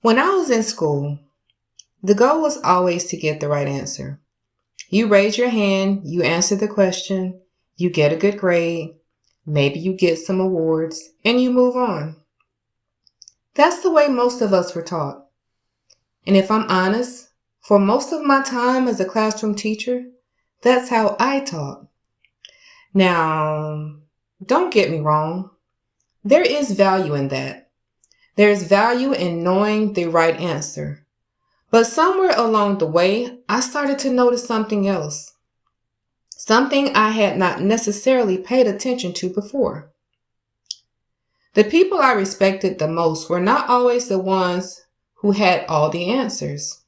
When I was in school, the goal was always to get the right answer. You raise your hand, you answer the question, you get a good grade, maybe you get some awards, and you move on. That's the way most of us were taught. And if I'm honest, for most of my time as a classroom teacher, that's how I taught. Now, don't get me wrong. There is value in that. There is value in knowing the right answer. But somewhere along the way, I started to notice something else. Something I had not necessarily paid attention to before. The people I respected the most were not always the ones who had all the answers.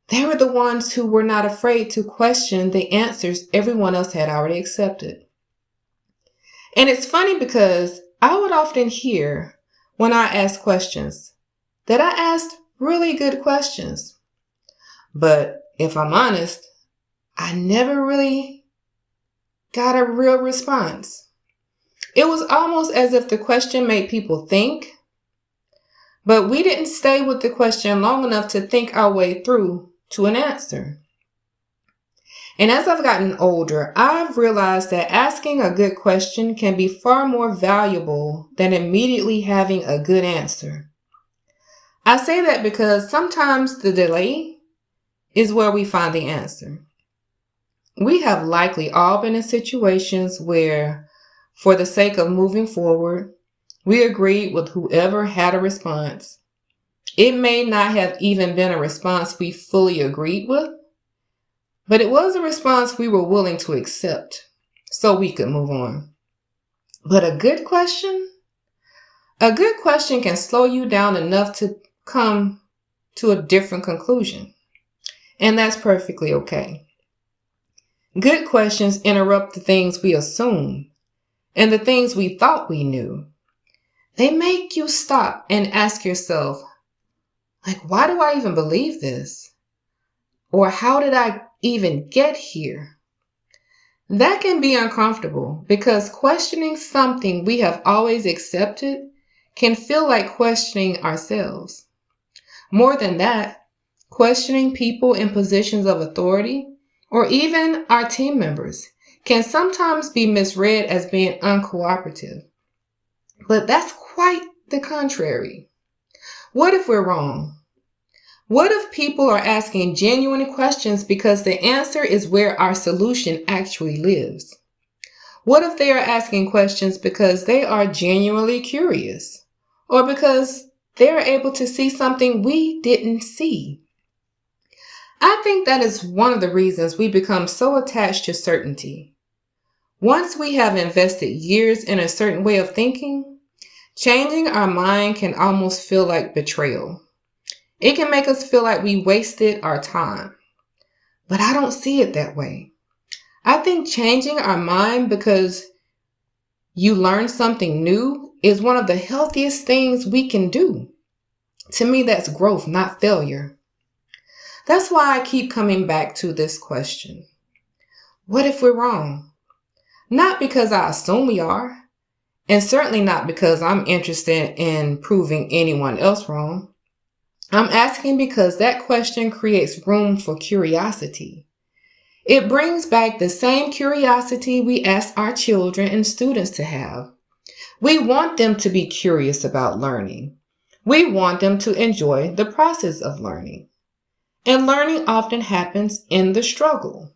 They were the ones who were not afraid to question the answers everyone else had already accepted. And it's funny because I would often hear when I asked questions that I asked really good questions. But if I'm honest, I never really got a real response. It was almost as if the question made people think, but we didn't stay with the question long enough to think our way through to an answer. And as I've gotten older, I've realized that asking a good question can be far more valuable than immediately having a good answer. I say that because sometimes the delay is where we find the answer. We have likely all been in situations where, for the sake of moving forward, we agreed with whoever had a response. It may not have even been a response we fully agreed with, but it was a response we were willing to accept so we could move on. But a good question can slow you down enough to come to a different conclusion. And that's perfectly okay. Good questions interrupt the things we assume and the things we thought we knew. They make you stop and ask yourself, why do I even believe this? Or how did I even get here? That can be uncomfortable because questioning something we have always accepted can feel like questioning ourselves. More than that, questioning people in positions of authority or even our team members can sometimes be misread as being uncooperative. But that's quite the contrary. What if we're wrong? What if people are asking genuine questions because the answer is where our solution actually lives? What if they are asking questions because they are genuinely curious or because they are able to see something we didn't see? I think that is one of the reasons we become so attached to certainty. Once we have invested years in a certain way of thinking, changing our mind can almost feel like betrayal. It can make us feel like we wasted our time. But I don't see it that way. I think changing our mind because you learn something new is one of the healthiest things we can do. To me, that's growth, not failure. That's why I keep coming back to this question. What if we're wrong? Not because I assume we are, and certainly not because I'm interested in proving anyone else wrong. I'm asking because that question creates room for curiosity. It brings back the same curiosity we ask our children and students to have. We want them to be curious about learning. We want them to enjoy the process of learning. And learning often happens in the struggle.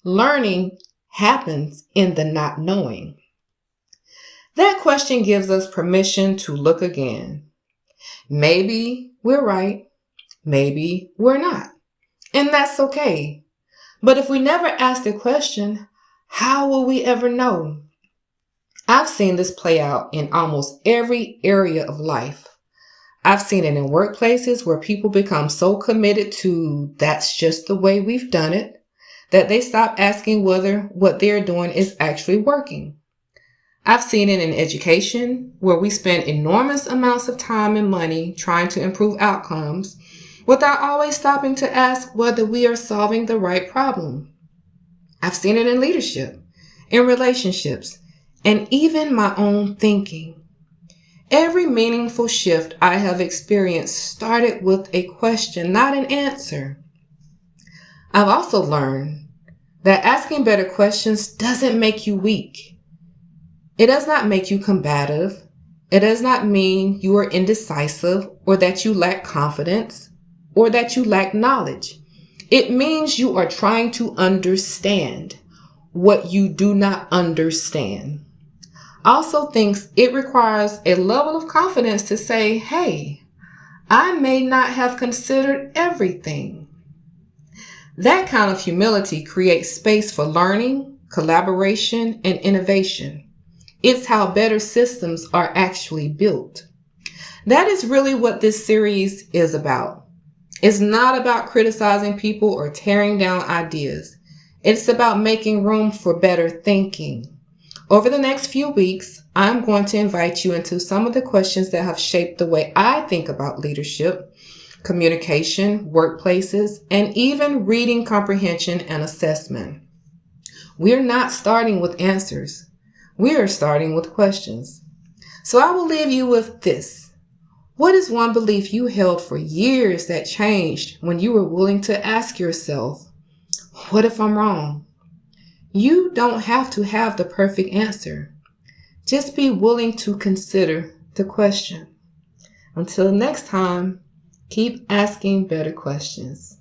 Learning happens in the not knowing. That question gives us permission to look again. Maybe we're right. Maybe we're not. And that's okay. But if we never ask the question, how will we ever know? I've seen this play out in almost every area of life. I've seen it in workplaces where people become so committed to that's just the way we've done it, that they stop asking whether what they're doing is actually working. I've seen it in education where we spend enormous amounts of time and money trying to improve outcomes without always stopping to ask whether we are solving the right problem. I've seen it in leadership, in relationships, and even my own thinking. Every meaningful shift I have experienced started with a question, not an answer. I've also learned that asking better questions doesn't make you weak. It does not make you combative. It does not mean you are indecisive or that you lack confidence or that you lack knowledge. It means you are trying to understand what you do not understand. I also think it requires a level of confidence to say, hey, I may not have considered everything. That kind of humility creates space for learning, collaboration, and innovation. It's how better systems are actually built. That is really what this series is about. It's not about criticizing people or tearing down ideas. It's about making room for better thinking. Over the next few weeks, I'm going to invite you into some of the questions that have shaped the way I think about leadership, communication, workplaces, and even reading comprehension and assessment. We're not starting with answers. We are starting with questions. So I will leave you with this. What is one belief you held for years that changed when you were willing to ask yourself, what if I'm wrong? You don't have to have the perfect answer. Just be willing to consider the question. Until next time, keep asking better questions.